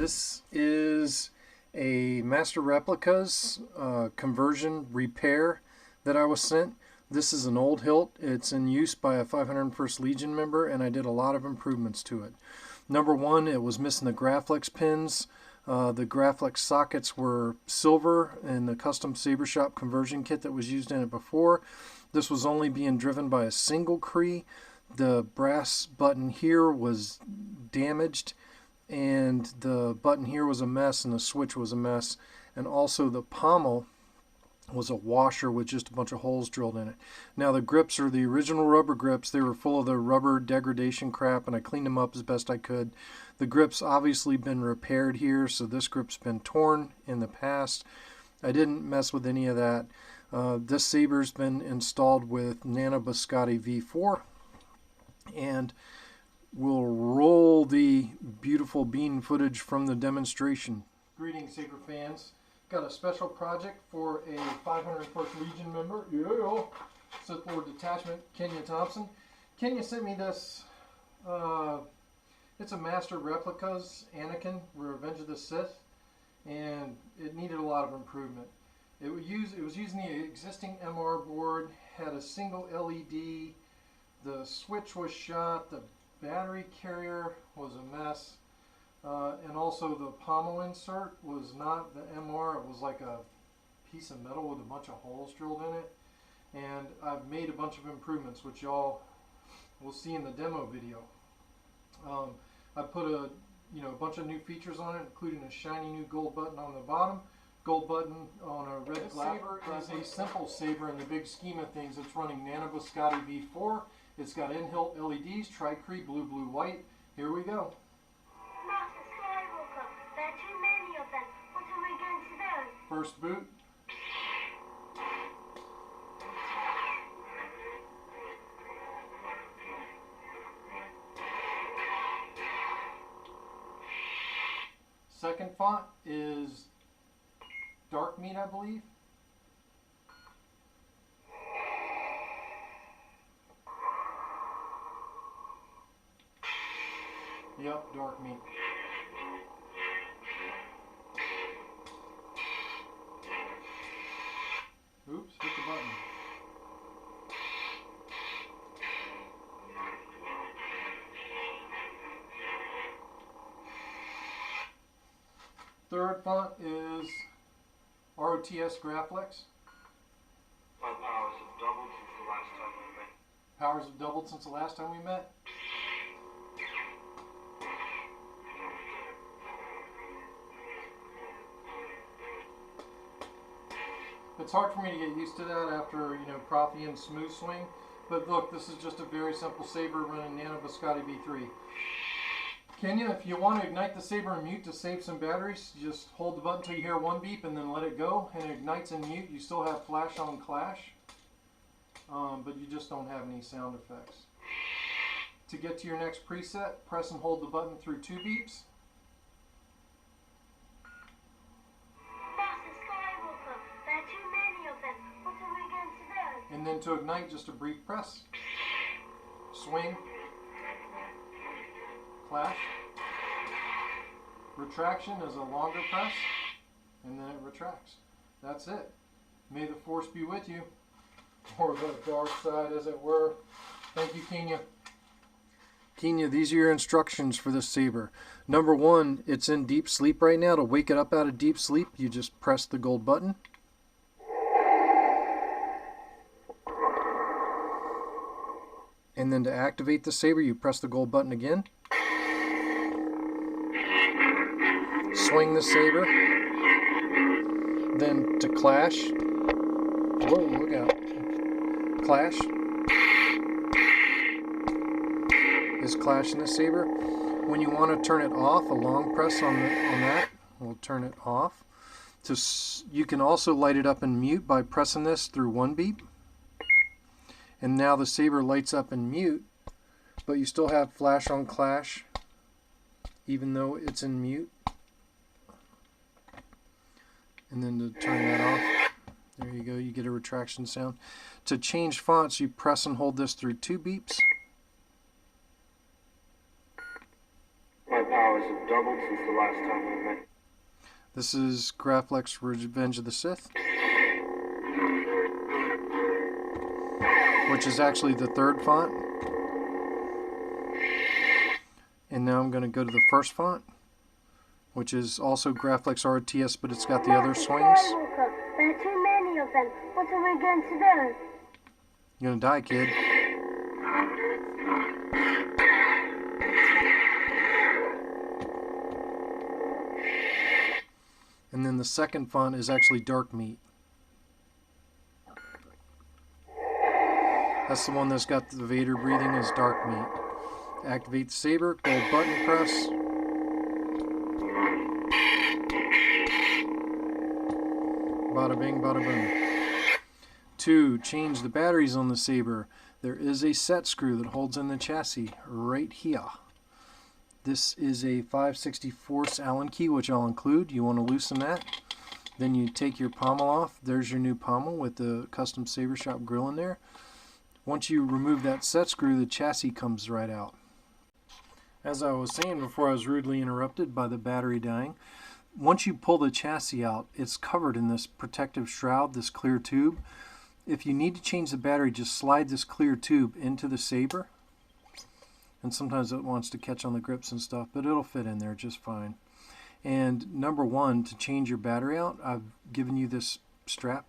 This is a Master Replicas conversion repair that I was sent. This is an old hilt. It's in use by a 501st Legion member, and I did a lot of improvements to it. Number one, it was missing the Graflex pins. The Graflex sockets were silver in the custom Saber shop conversion kit that was used in it before. This was only being driven by a single Cree. The brass button here was damaged, and the button here was a mess, and the switch was a mess, and also the pommel was a washer with just a bunch of holes drilled in it. Now the grips are the original rubber grips. They were full of the rubber degradation crap, and I cleaned them up as best I could. The grip's obviously been repaired here, so this grip's been torn in the past. I didn't mess with any of that. This Saber's been installed with nano biscotteIV V4, and we'll roll the beautiful bean footage from the demonstration. Greetings, Saber fans. Got a special project for a 501st Legion member, Sith Lord Detachment, Kenya Thompson. Kenya sent me this, it's a Master Replicas Anakin, Revenge of the Sith, and it needed a lot of improvement. It was using the existing MR board, had a single LED, the switch was shot, the battery carrier was a mess, and also the pommel insert was not the MR, it was like a piece of metal with a bunch of holes drilled in it. And I've made a bunch of improvements, which y'all will see in the demo video. I put a bunch of new features on it, including a shiny new gold button on the bottom, gold button on a red glass. This Saber is a simple Saber in the big scheme of things. It's running nano biscotteIV V4. It's got in-hilt LEDs, Cree, blue, blue, white. Here we go. Master Skywalker, there are too many of them. What am I going to do? First boot. Second font is dark meat, I believe. Yep, dark meat. Oops, hit the button. Third font is ROTS Graflex. My powers have doubled since the last time we met. Powers have doubled since the last time we met. It's hard for me to get used to that after, Profi and Smooth Swing. But look, this is just a very simple Saber running nano biscotteIV V3. Kenya, if you want to ignite the Saber and mute to save some batteries, just hold the button until you hear one beep and then let it go, and it ignites and mute. You still have flash on clash, but you just don't have any sound effects. To get to your next preset, press and hold the button through 2 beeps. Master Skywalker, there are too many of them. What am I going to do? And then to ignite, just a brief press. Swing. Clash. Retraction is a longer press, and then it retracts. That's it. May the force be with you, or the dark side as it were. Thank you, Kenya. Kenya, these are your instructions for this Saber. Number one, it's in deep sleep right now. To wake it up out of deep sleep, you just press the gold button. And then to activate the Saber, you press the gold button again. Swing the Saber. Then to clash. Whoa, look out. Clash. Is clashing the Saber. When you want to turn it off, a long press on that will turn it off. You can also light it up and mute by pressing this through 1 beep. And now the Saber lights up and mute, but you still have flash on clash even though it's in mute. And then to turn that off, there you go, you get a retraction sound. To change fonts, you press and hold this through 2 beeps. My powers have doubled since the last time we met. This is Graflex Revenge of the Sith, which is actually the third font. And now I'm going to go to the first font, which is also Graflex RTS, but it's got the other swings. There are too many of them. What are we going to do? You're going to die, kid. And then the second font is actually dark meat. That's the one that's got the Vader breathing, is dark meat. Activate the saber, gold button press. Bada bing, bada boom. 2. Change the batteries on the saber. There is a set screw that holds in the chassis right here. This is a 5/64 Allen key, which I'll include. You want to loosen that. Then you take your pommel off. There's your new pommel with the custom Saber Shop grill in there. Once you remove that set screw, the chassis comes right out. As I was saying before I was rudely interrupted by the battery dying, once you pull the chassis out, it's covered in this protective shroud, this clear tube. If you need to change the battery, just slide this clear tube into the Saber. And sometimes it wants to catch on the grips and stuff, but it'll fit in there just fine. And number 1, to change your battery out, I've given you this strap.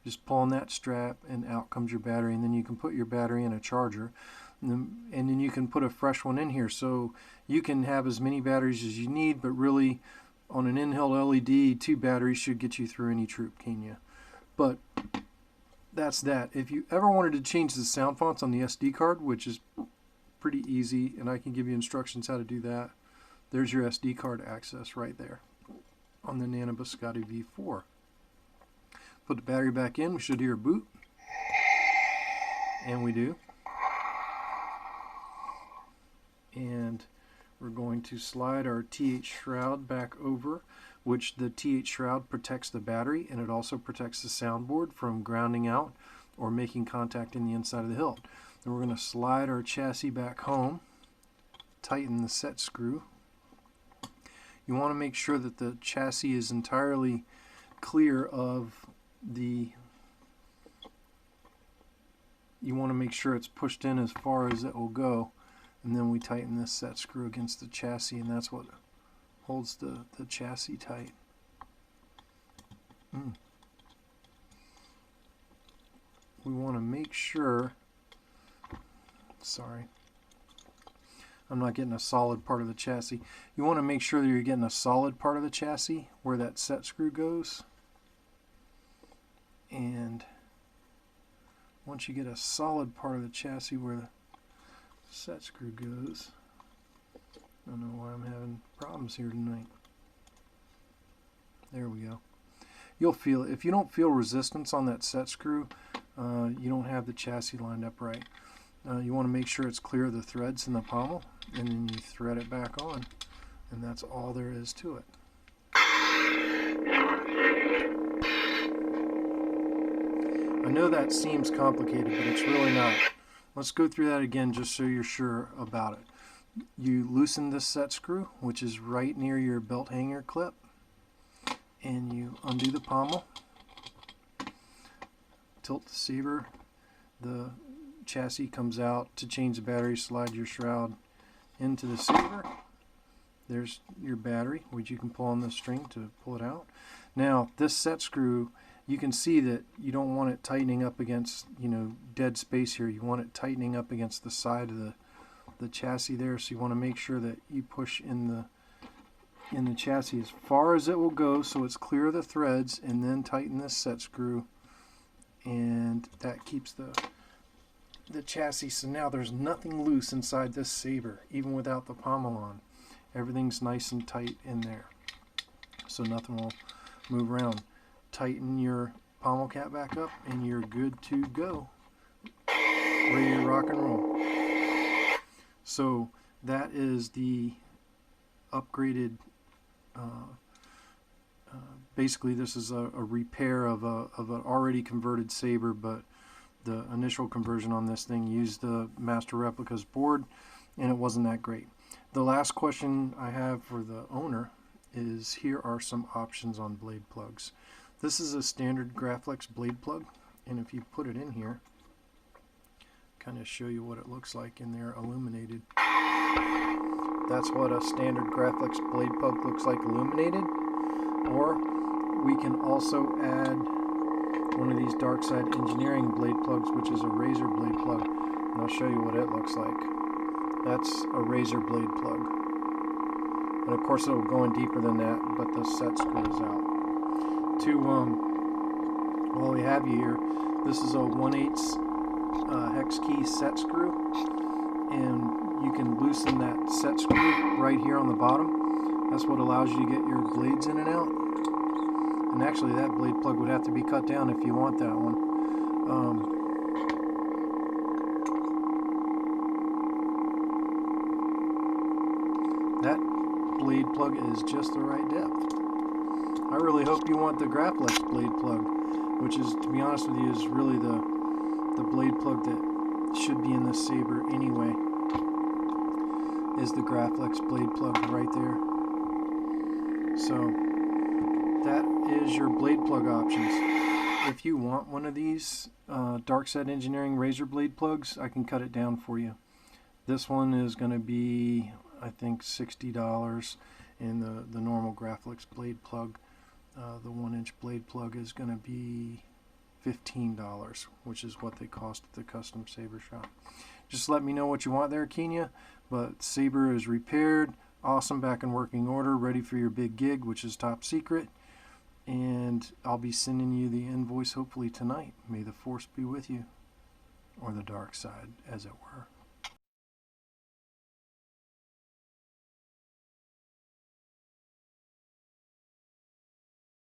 Just pull on that strap and out comes your battery, and then you can put your battery in a charger. And then you can put a fresh one in here, so you can have as many batteries as you need, but really on an in-held LED, 2 batteries should get you through any troop, can you? But that's that. If you ever wanted to change the sound fonts on the SD card, which is pretty easy, and I can give you instructions how to do that, there's your SD card access right there on the Nano biscotteIV V4. Put the battery back in, we should hear a boot, and we do. And we're going to slide our T8 Shroud back over, which the T8 Shroud protects the battery, and it also protects the soundboard from grounding out or making contact in the inside of the hilt. Then we're going to slide our chassis back home, tighten the set screw. You want to make sure that the chassis is entirely clear of the... You want to make sure it's pushed in as far as it will go. And then we tighten this set screw against the chassis, and that's what holds the chassis tight. We want to make sure... Sorry, I'm not getting a solid part of the chassis. You want to make sure that you're getting a solid part of the chassis where that set screw goes. And once you get a solid part of the chassis where the set screw goes, I don't know why I'm having problems here tonight. There we go. You'll feel it. If you don't feel resistance on that set screw, you don't have the chassis lined up right. You want to make sure it's clear of the threads in the pommel, and then you thread it back on, and that's all there is to it. I know that seems complicated, but it's really not. Let's go through that again just so you're sure about it. You loosen this set screw, which is right near your belt hanger clip, and you undo the pommel, tilt the Saber, the chassis comes out. To change the battery, slide your shroud into the Saber. There's your battery, which you can pull on the string to pull it out. Now this set screw, you can see that you don't want it tightening up against, dead space here. You want it tightening up against the side of the chassis there, so you want to make sure that you push in the chassis as far as it will go so it's clear of the threads, and then tighten this set screw, and that keeps the chassis. So now there's nothing loose inside this Saber, even without the pommel on. Everything's nice and tight in there, so nothing will move around. Tighten your pommel cap back up, and you're good to go. Ready to rock and roll. So that is the upgraded, basically this is a repair of an already converted Saber, but the initial conversion on this thing used the Master Replicas board, and it wasn't that great. The last question I have for the owner is, here are some options on blade plugs. This is a standard Graflex blade plug, and if you put it in here, kind of show you what it looks like in there illuminated. That's what a standard Graflex blade plug looks like illuminated. Or we can also add one of these dark side engineering blade plugs, which is a razor blade plug, and I'll show you what it looks like. That's a razor blade plug, and of course it will go in deeper than that, but the set screw is out. While we have you here, this is a 1/8 hex key set screw, and you can loosen that set screw right here on the bottom. That's what allows you to get your blades in and out. And actually that blade plug would have to be cut down if you want that one. That blade plug is just the right depth. I really hope you want the Graflex blade plug, which is, to be honest with you, is really the blade plug that should be in this Saber anyway, is the Graflex blade plug right there. So that is your blade plug options. If you want one of these dark side engineering razor blade plugs, I can cut it down for you. This one is going to be, I think, $60, and the normal Graflex blade plug, the 1-inch blade plug, is going to be $15, which is what they cost at the custom Saber shop. Just let me know what you want there, Kenya. But Saber is repaired, awesome, back in working order, ready for your big gig, which is top secret. And I'll be sending you the invoice hopefully tonight. May the force be with you, or the dark side, as it were.